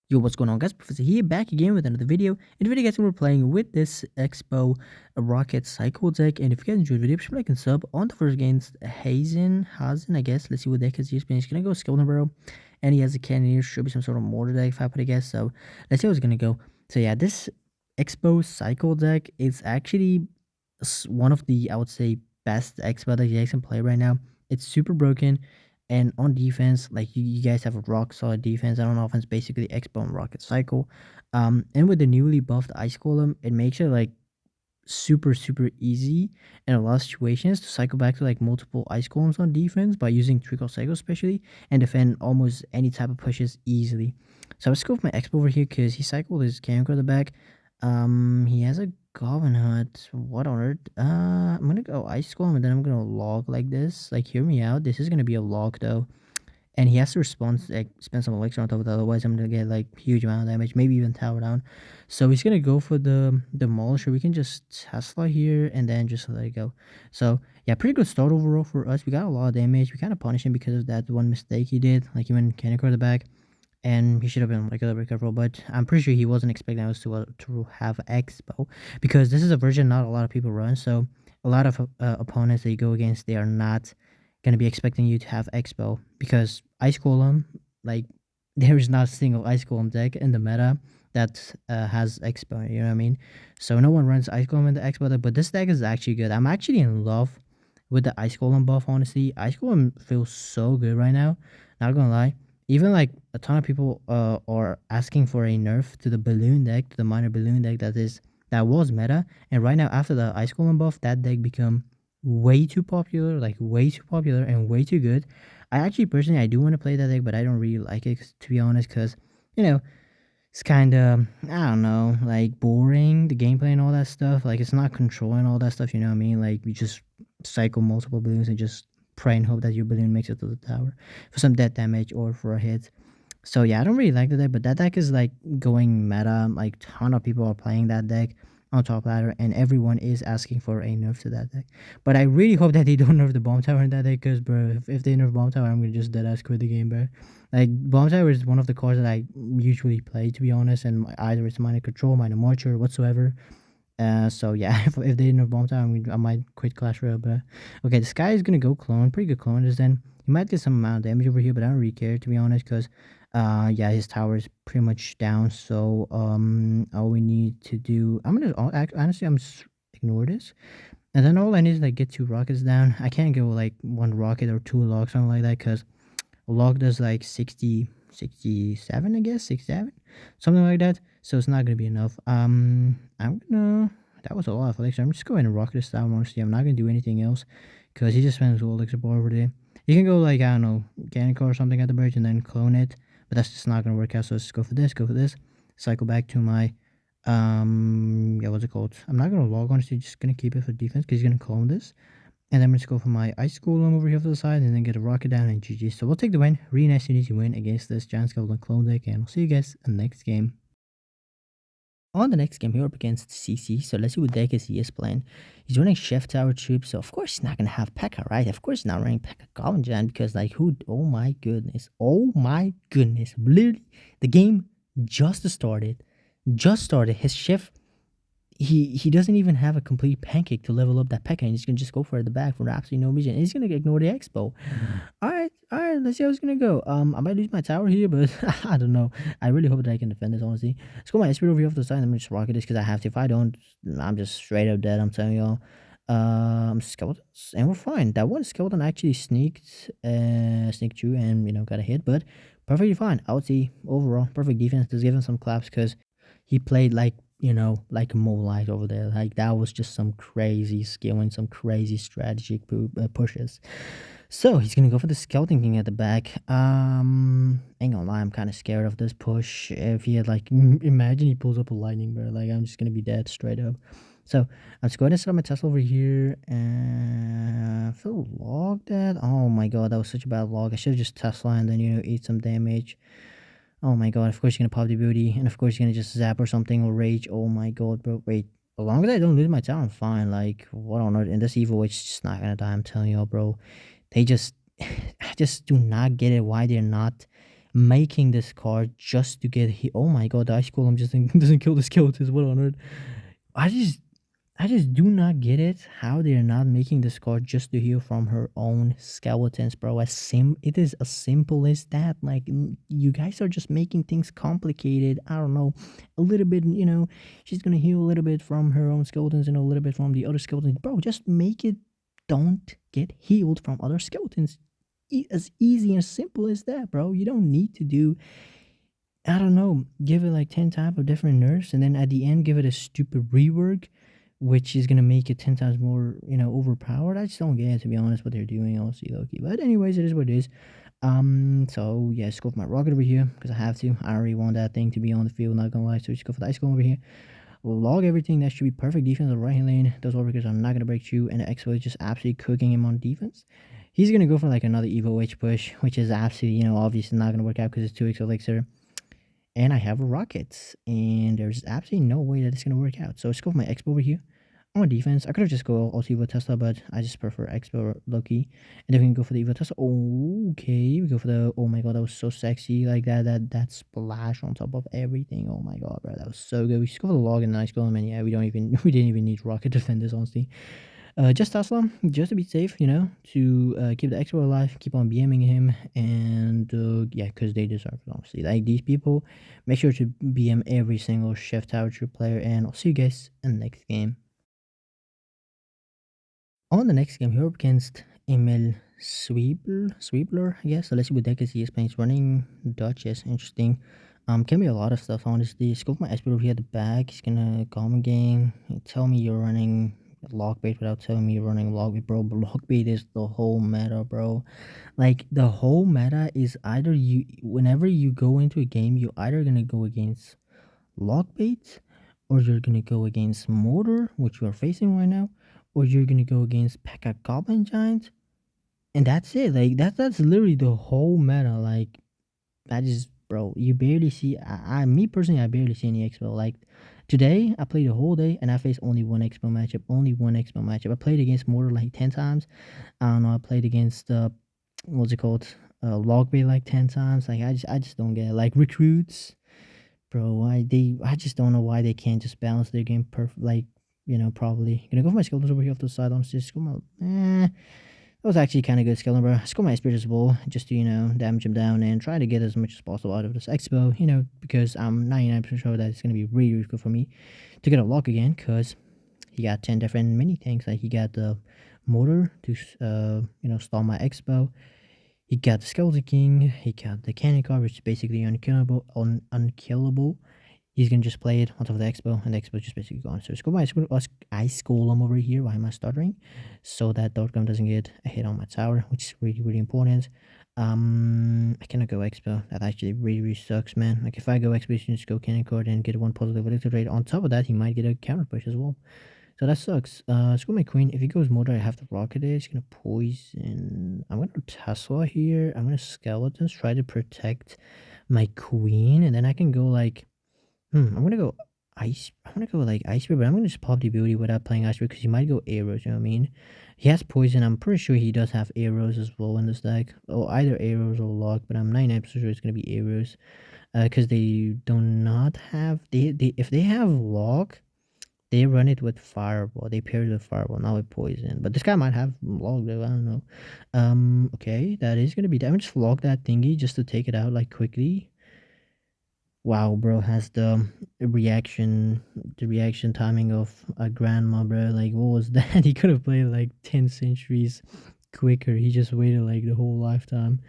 Yo, what's going on, guys? Professor here, back again with another video. In the video, guys, we're playing with this Expo Rocket Cycle deck. And if you guys enjoyed the video, please like and sub on the first against Hazen, I guess. Let's see what deck is he's playing. He's gonna go Skeleton Barrel, and he has a Cannoneer. Should be some sort of mortar deck, if I put a guess. So let's see how it's gonna go. So yeah, this Expo Cycle deck is actually one of the, I would say, best Expo decks you guys can play right now. It's super broken. And on defense, like you guys have a rock solid defense. And on offense, basically Expo and Rocket Cycle. And with the newly buffed Ice Golem, it makes it like super easy in a lot of situations to cycle back to like multiple Ice Golems on defense by using Trickle Cycle especially, and defend almost any type of pushes easily. So let's go with my Expo over here because he cycled his Camco at the back. He has a Goblin Hut. What on earth? I'm gonna go Ice Golem and then I'm gonna log like this. Like, hear me out. This is gonna be a log though. And he has to respond, like, spend some elixir on top of it, otherwise I'm gonna get like huge amount of damage, maybe even tower down. So he's gonna go for the demolisher. We can just Tesla here and then just let it go. So yeah, pretty good start overall for us. We got a lot of damage. We kind of punished him because of that one mistake he did, like he went Cannoneer at the back, and he should have been like a little bit careful. But I'm pretty sure he wasn't expecting us to have Expo, because this is a version not a lot of people run. So a lot of opponents that you go against, they are not gonna be expecting you to have Expo, because Ice Golem, like, there is not a single Ice Golem deck in the meta that has Expo. You know what I mean? So no one runs Ice Golem in the Expo deck, but this deck is actually good. I'm actually in love with the Ice Golem buff. Honestly, Ice Golem feels so good right now. Not gonna lie. Even like a ton of people are asking for a nerf to the balloon deck, to the minor balloon deck that was meta, and right now after the Ice Golem buff, that deck become way too popular, like way too popular and way too good. I actually personally I do want to play that deck, but I don't really like it, to be honest, because you know it's kind of, I don't know, like boring, the gameplay and all that stuff. Like, it's not controlling all that stuff. You know what I mean? Like, you just cycle multiple balloons and just pray and hope that your balloon makes it to the tower for some death damage or for a hit. So yeah, I don't really like the deck, but that deck is like going meta. Like, ton of people are playing that deck on top ladder, and everyone is asking for a nerf to that deck. But I really hope that they don't nerf the bomb tower in that deck, because bro, if they nerf bomb tower, I'm gonna just dead ass quit the game, bro. Like, bomb tower is one of the cards that I usually play, to be honest, and either it's minor control, minor march, or whatsoever. So yeah, if they nerf bomb tower, I might quit Clash Royale. But okay, this guy is gonna go clone, pretty good clone. Just then he might get some amount of damage over here, but I don't really care, to be honest, because yeah, his tower is pretty much down. So all we need to do, I'm gonna honestly, I'm just ignore this, and then all I need is like get 2 rockets down. I can't go like 1 rocket or 2 logs, something like that, because a log does like 67, I guess, 67, something like that. So it's not gonna be enough. I'm gonna, that was a lot of elixir. I'm just going to rocket this down. Honestly, I'm not gonna do anything else, because he just spent his whole elixir bar over there. You can go like, I don't know, Gannico or something at the bridge and then clone it, but that's just not gonna work out. So let's go for this, cycle back to my yeah, what's it called? I'm not gonna log, honestly, just gonna keep it for defense, because he's gonna clone this. And then I'm just go for my Ice Golem over here to the side, and then get a rocket down and GG. So we'll take the win. Really nice and easy win against this Giant Skeleton clone deck, and I'll see you guys in the next game. On the next game, we're up against CC, so let's see what deck he is playing. He's running Chef Tower Troops, so of course he's not gonna have P.E.K.K.A, right? Of course he's not running P.E.K.K.A Goblin Giant, because like, who, oh my goodness, literally, the game just started, his Chef, he doesn't even have a complete pancake to level up that P.E.K.K.A, and he's gonna just go for the back for absolutely no reason, and he's gonna ignore the Expo. Alright, let's see how it's gonna go. I might lose my tower here, but I don't know. I really hope that I can defend this, honestly. Let's go my SP over here off the side. I'm gonna just rocket this because I have to. If I don't, I'm just straight up dead, I'm telling y'all. Skeletons, and we're fine. That one skeleton actually sneaked through and, got a hit, but perfectly fine. I would say overall perfect defense. Just give him some claps, because he played like, like a Moonlight over there. Like, that was just some crazy skill and some crazy strategic pushes. So he's gonna go for the Skeleton King at the back. Ain't gonna lie, I'm kind of scared of this push. If he had like, imagine he pulls up a lightning, bro. Like, I'm just gonna be dead straight up. So I'm just going to set up my Tesla over here, and I feel logged that. Oh my god, that was such a bad log. I should have just Tesla and then, eat some damage. Oh my god, of course you're gonna pop the booty, and of course you're gonna just zap or something, or rage. Oh my god, bro. Wait, as long as I don't lose my tower, I'm fine. Like, what on earth? And this evil witch is just not gonna die, I'm telling y'all, bro. They just, I just do not get it why they're not making this card just to get hit. Oh my god, the ice golem just doesn't kill the skeletons. What on earth? I just I just do not get it how they're not making this card just to heal from her own skeletons, bro. It is as simple as that. Like you guys are just making things complicated. I don't know, a little bit. She's gonna heal a little bit from her own skeletons and a little bit from the other skeletons, bro. Just make it. Don't get healed from other skeletons. As easy and simple as that, bro. You don't need to do, I don't know, give it like 10 type of different nerfs and then at the end give it a stupid rework, which is gonna make it 10 times more, overpowered. I just don't get it, to be honest, what they're doing, honestly, Loki. But anyways, it is what it is. So yeah, just go for my rocket over here because I have to. I already want that thing to be on the field, not gonna lie. So just go for the ice golem over here. Log everything. That should be perfect defense on the right hand lane. Those workers are not gonna break through, and the Expo is just absolutely cooking him on defense. He's gonna go for like another Evo H push, which is absolutely, obviously not gonna work out because it's 2x elixir. And I have a rocket, and there's absolutely no way that it's gonna work out. So let's go for my Expo over here. On defense, I could have just go also Evo Tesla, but I just prefer Expo Loki. And then we can go for the Evo Tesla. Okay, we go for the, oh my god, that was so sexy. Like that splash on top of everything. Oh my god, bro, that was so good. We just go for the log and the ice golem, and yeah, we didn't even need rocket defenders, honestly. Just Tesla, just to be safe, to keep the Expo alive, keep on BMing him, and yeah, because they deserve it, honestly. Like these people, make sure to BM every single Chef Tower True player, and I'll see you guys in the next game. On the next game, here up against Emil Sweepler, I guess. So let's see what deck is he is playing. He's running Duchess, interesting. Can be a lot of stuff, honestly. Scope my Esper over here at the back. He's gonna Common Gang. Tell me you're running Lockbait without telling me you're running Lockbait, bro. But Lockbait is the whole meta, bro. Like, the whole meta is either whenever you go into a game, you're either gonna go against Lockbait, or you're gonna go against Mortar, which you are facing right now, or you're gonna go against P.E.K.K.A. Goblin Giant, and that's it. Like that's literally the whole meta. Like that is, bro. You barely see. Me personally, I barely see any Expo. Like today, I played the whole day and I faced only one Expo matchup. Only one Expo matchup. I played against Mortar like 10 times. I don't know. I played against what's it called? Logbay like 10 times. Like I just don't get it. Like recruits, bro. I just don't know why they can't just balance their game perfect. Like, probably. Gonna go for my skeletons over here off the side. Honestly, just go my. That was actually kind of good skeleton, bro. Just go my spirit as well, just to, damage him down and try to get as much as possible out of this Expo, because I'm 99% sure that it's gonna be really, really good for me to get a lock again, because he got 10 different mini things. Like he got the motor to, stall my Expo. He got the Skeleton King. He got the Cannon card, which is basically unkillable. He's gonna just play it on top of the Expo, and the Expo is just basically gone. So let's go by Ice Golem over here. Why am I stuttering? So that Dotcom doesn't get a hit on my tower, which is really, really important. I cannot go Expo. That actually really, really sucks, man. Like if I go Expo, you can just go Cannon card and get one positive elixir rate. On top of that, he might get a counter push as well. So that sucks. Let's go my queen. If he goes Motor, I have to rocket it. He's gonna poison. I'm gonna Tesla here. I'm gonna skeletons. Try to protect my queen, and then I can go like. I'm gonna go ice. I'm gonna go like ice spear, but I'm gonna just pop the ability without playing ice spear because he might go arrows. You know what I mean? He has poison. I'm pretty sure he does have arrows as well in this deck. Oh, either arrows or lock, but I'm 99% sure it's gonna be arrows. Because they do not have they if they have lock, they run it with fireball. They pair it with fireball, not with poison. But this guy might have log though. I don't know. Okay, that is gonna be. I'm just log that thingy just to take it out like quickly. Wow, bro has the reaction timing of a grandma, bro. Like, what was that? He could have played like 10 centuries quicker. He just waited like the whole lifetime,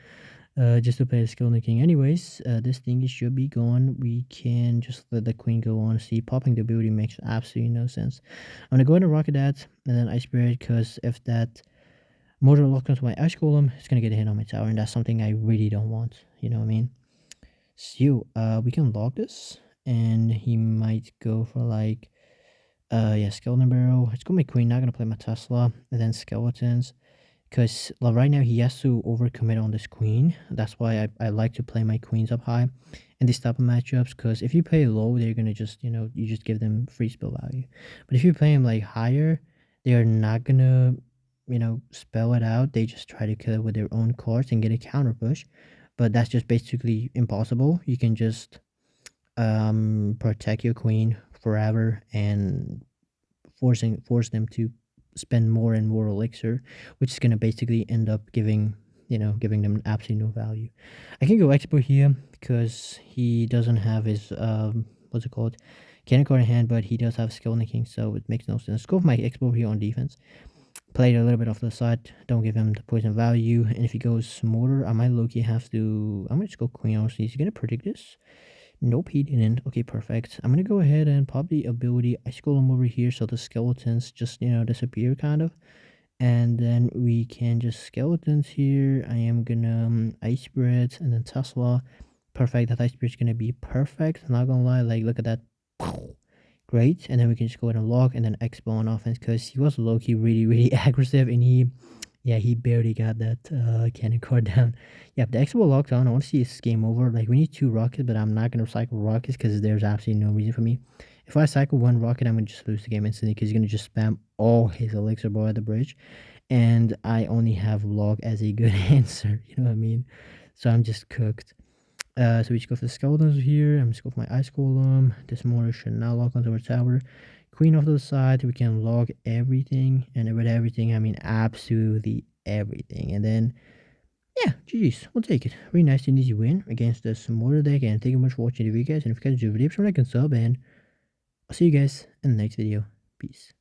just to play the Skeleton King. Anyways, this thingy should be gone. We can just let the queen go on. See, popping the ability makes absolutely no sense. I'm gonna go ahead and rocket that, and then Ice Spirit, because if that motor lock onto my Ice Golem, it's gonna get a hit on my tower, and that's something I really don't want. You know what I mean? So, we can log this, and he might go for like, yeah, skeleton barrel. It's gonna be queen. Not gonna play my Tesla, and then skeletons, because right now he has to overcommit on this queen. That's why I like to play my queens up high in these type of matchups. Because if you play low, they're gonna just you just give them free spell value. But if you play them like higher, they are not gonna spell it out. They just try to kill it with their own cards and get a counter push, but that's just basically impossible. You can just protect your queen forever and force them to spend more and more elixir, which is gonna basically end up giving them absolutely no value. I can go expo here because he doesn't have his what's it called, cannon card in hand, but he does have skill nicking, so it makes no sense. Go for my expo here on defense. Play it a little bit off the side. Don't give him the poison value. And if he goes mortar, I might low-key have to. I'm gonna just go queen. Honestly, is he gonna predict this? Nope, he didn't. Okay, perfect. I'm gonna go ahead and pop the ability. I scroll him over here so the skeletons just disappear kind of, and then we can just skeletons here. I am gonna ice bread and then Tesla. Perfect. That ice bread is gonna be perfect. I'm not gonna lie. Like, look at that. Great. And then we can just go ahead and log and then expo on offense because he was low key really aggressive, and he barely got that cannon card down. Yeah, the expo locked on. I want to see this game over. Like, we need 2 rockets, but I'm not gonna cycle rockets because there's absolutely no reason for me. If I cycle 1 rocket, I'm gonna just lose the game instantly because he's gonna just spam all his elixir bar at the bridge, and I only have log as a good answer. You know what I mean? So I'm just cooked. So we just go for the skeletons here. I'm just go for my ice golem. This mortar should now lock onto our tower. Queen off to the side. We can log everything, and with everything, I mean absolutely everything. And then, yeah, GG's. We'll take it. Really nice and easy win against this mortar deck. And thank you much for watching the video, guys. And if you guys enjoyed the video, make sure to like and sub. And I'll see you guys in the next video. Peace.